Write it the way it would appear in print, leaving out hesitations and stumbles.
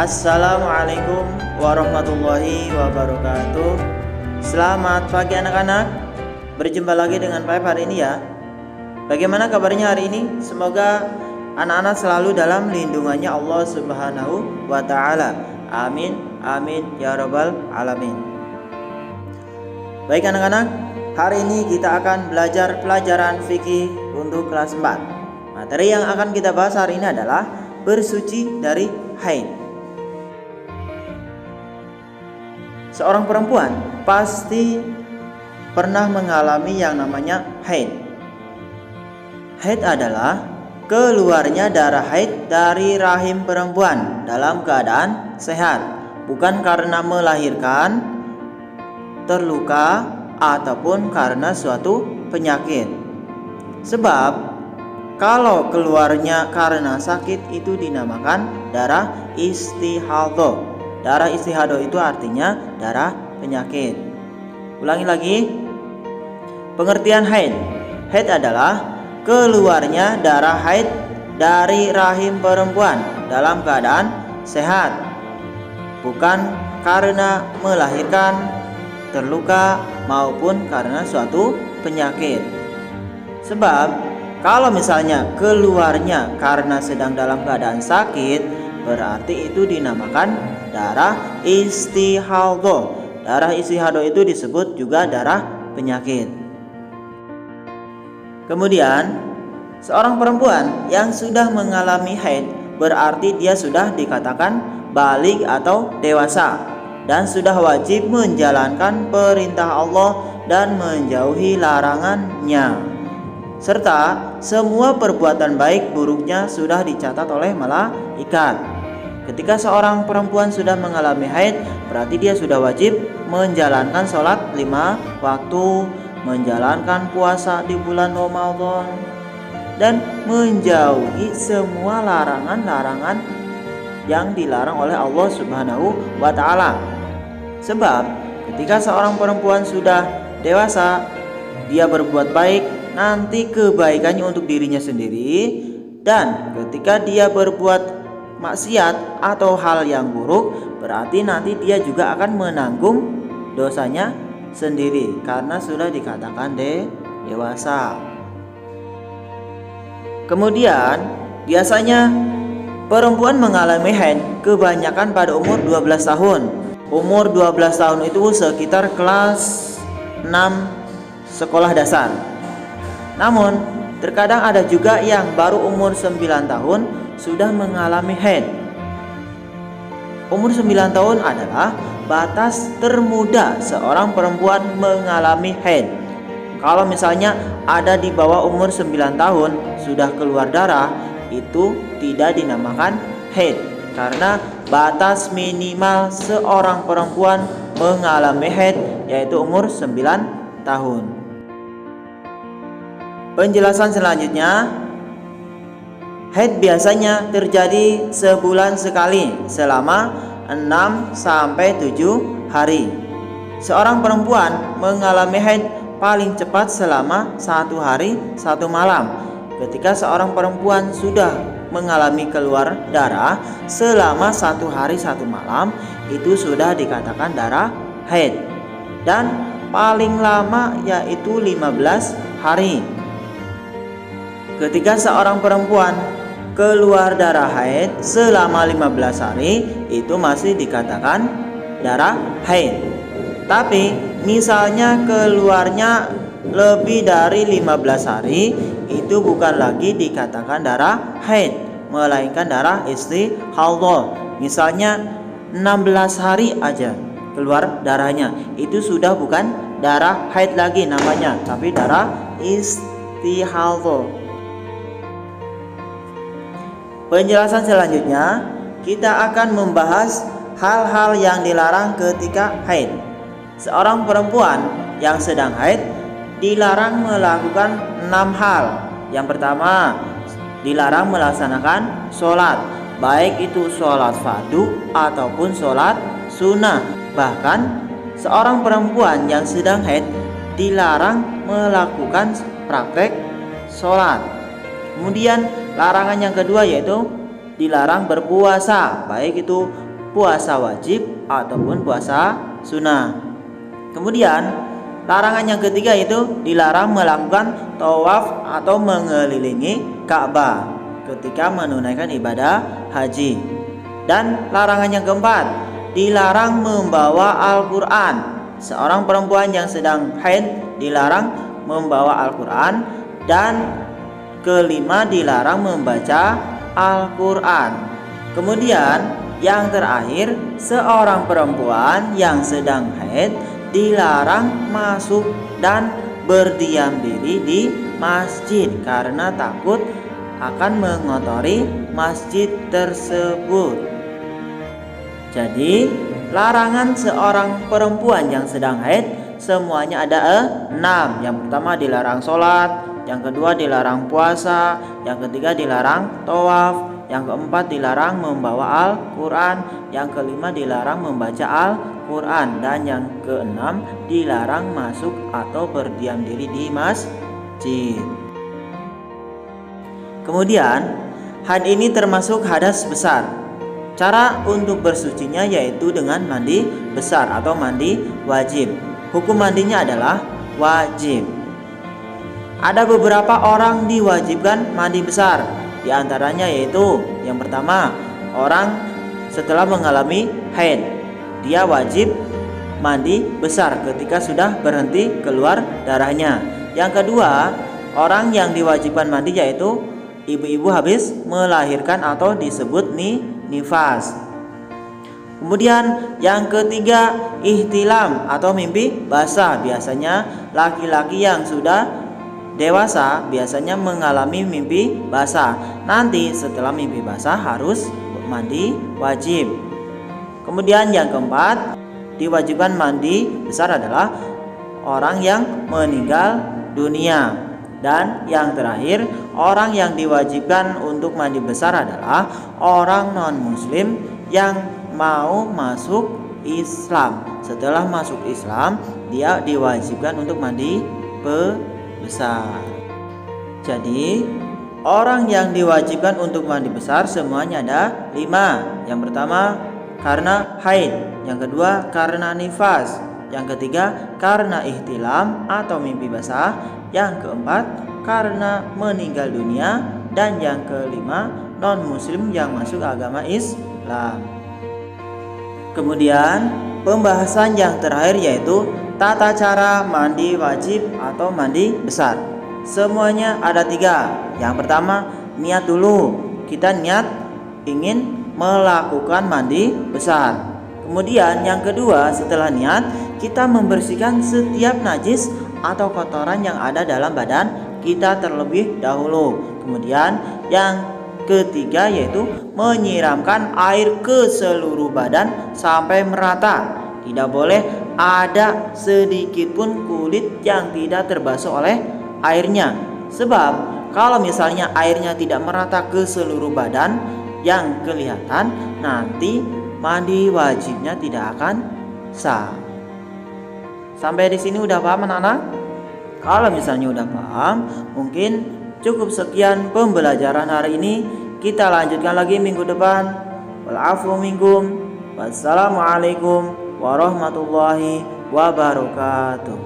Assalamualaikum warahmatullahi wabarakatuh. Selamat pagi anak-anak. Berjumpa lagi dengan Pak hari ini ya. Bagaimana kabarnya hari ini? Semoga anak-anak selalu dalam lindungannya Allah Subhanahu wa ta'ala. Amin, amin ya rabbal alamin. Baik anak-anak, hari ini kita akan belajar pelajaran fikih untuk kelas 4. Materi yang akan kita bahas hari ini adalah bersuci dari haid. Seorang perempuan pasti pernah mengalami yang namanya haid. Haid adalah keluarnya darah haid dari rahim perempuan dalam keadaan sehat, bukan karena melahirkan, terluka, ataupun karena suatu penyakit. Sebab kalau keluarnya karena sakit itu dinamakan darah istihadhah. Darah istihadhah itu artinya darah penyakit. Ulangi lagi. Pengertian haid. Haid adalah keluarnya darah haid dari rahim perempuan dalam keadaan sehat, bukan karena melahirkan, terluka, maupun karena suatu penyakit. Sebab kalau misalnya keluarnya karena sedang dalam keadaan sakit, berarti itu dinamakan darah istihadhah. Darah istihadhah itu disebut juga darah penyakit. Kemudian, seorang perempuan yang sudah mengalami haid berarti dia sudah dikatakan baligh atau dewasa dan sudah wajib menjalankan perintah Allah dan menjauhi larangannya. Serta semua perbuatan baik buruknya sudah dicatat oleh malaikat. Ketika seorang perempuan sudah mengalami haid, berarti dia sudah wajib menjalankan sholat 5 waktu, menjalankan puasa di bulan Ramadan, dan menjauhi semua larangan-larangan yang dilarang oleh Allah Subhanahu wa ta'ala. Sebab ketika seorang perempuan sudah dewasa, dia berbuat baik, nanti kebaikannya untuk dirinya sendiri, dan ketika dia berbuat maksiat atau hal yang buruk, berarti nanti dia juga akan menanggung dosanya sendiri karena sudah dikatakan dewasa. Kemudian biasanya perempuan mengalami haid kebanyakan pada umur 12 tahun. Umur 12 tahun itu sekitar kelas 6 sekolah dasar. Namun terkadang ada juga yang baru umur 9 tahun sudah mengalami haid. Umur 9 tahun adalah batas termuda seorang perempuan mengalami haid. Kalau misalnya ada di bawah umur 9 tahun sudah keluar darah, itu tidak dinamakan haid, karena batas minimal seorang perempuan mengalami haid yaitu umur 9 tahun. Penjelasan selanjutnya, haid biasanya terjadi sebulan sekali selama 6-7 hari. Seorang perempuan mengalami haid paling cepat selama 1 hari 1 malam. Ketika seorang perempuan sudah mengalami keluar darah selama 1 hari 1 malam, itu sudah dikatakan darah haid. Dan paling lama yaitu 15 hari. Ketika seorang perempuan keluar darah haid selama 15 hari, itu masih dikatakan darah haid. Tapi misalnya keluarnya lebih dari 15 hari, itu bukan lagi dikatakan darah haid, melainkan darah istihadhah. Misalnya 16 hari aja keluar darahnya, itu sudah bukan darah haid lagi namanya, tapi darah istihadhah. Penjelasan selanjutnya, kita akan membahas hal-hal yang dilarang ketika haid. Seorang perempuan yang sedang haid dilarang melakukan 6 hal. Yang pertama, dilarang melaksanakan sholat, baik itu sholat fardu ataupun sholat sunnah. Bahkan seorang perempuan yang sedang haid dilarang melakukan praktek sholat. Kemudian larangan yang kedua yaitu dilarang berpuasa, baik itu puasa wajib ataupun puasa sunnah. Kemudian larangan yang ketiga itu dilarang melakukan tawaf atau mengelilingi Ka'bah ketika menunaikan ibadah haji. Dan larangan yang keempat, dilarang membawa Al-Quran. Seorang perempuan yang sedang haid dilarang membawa Al-Quran. Dan kelima, dilarang membaca Al-Quran. Kemudian yang terakhir, seorang perempuan yang sedang haid dilarang masuk dan berdiam diri di masjid karena takut akan mengotori masjid tersebut. Jadi larangan seorang perempuan yang sedang haid semuanya ada 6. Yang pertama dilarang sholat, yang kedua dilarang puasa, yang ketiga dilarang tawaf, yang keempat dilarang membawa Al-Quran, yang kelima dilarang membaca Al-Quran, dan yang keenam dilarang masuk atau berdiam diri di masjid. Kemudian haid ini termasuk hadas besar. Cara untuk bersucinya yaitu dengan mandi besar atau mandi wajib. Hukum mandinya adalah wajib. Ada beberapa orang diwajibkan mandi besar. Di antaranya yaitu yang pertama, orang setelah mengalami haid, dia wajib mandi besar ketika sudah berhenti keluar darahnya. Yang kedua, orang yang diwajibkan mandi yaitu ibu-ibu habis melahirkan atau disebut nifas. Kemudian yang ketiga, ihtilam atau mimpi basah. Biasanya laki-laki yang sudah dewasa biasanya mengalami mimpi basah. Nanti setelah mimpi basah harus mandi wajib. Kemudian yang keempat, diwajibkan mandi besar adalah orang yang meninggal dunia. Dan yang terakhir, orang yang diwajibkan untuk mandi besar adalah orang non-muslim yang mau masuk Islam. Setelah masuk Islam, dia diwajibkan untuk mandi besar. Jadi orang yang diwajibkan untuk mandi besar semuanya ada 5. Yang pertama karena haid, yang kedua karena nifas, yang ketiga karena ihtilam atau mimpi basah, yang keempat karena meninggal dunia, dan yang kelima non muslim yang masuk agama Islam. Kemudian pembahasan yang terakhir yaitu tata cara mandi wajib atau mandi besar. Semuanya ada 3. Yang pertama, niat dulu. Kita niat ingin melakukan mandi besar. Kemudian yang kedua, setelah niat, kita membersihkan setiap najis atau kotoran yang ada dalam badan kita terlebih dahulu. Kemudian yang ketiga yaitu menyiramkan air ke seluruh badan sampai merata. Tidak boleh ada sedikit pun kulit yang tidak terbasuh oleh airnya. Sebab kalau misalnya airnya tidak merata ke seluruh badan yang kelihatan, nanti mandi wajibnya tidak akan sah. Sampai di sini udah paham anak-anak? Kalau misalnya udah paham, mungkin cukup sekian pembelajaran hari ini. Kita lanjutkan lagi minggu depan. Wal-afu minkum. Wassalamualaikum warahmatullahi wabarakatuh.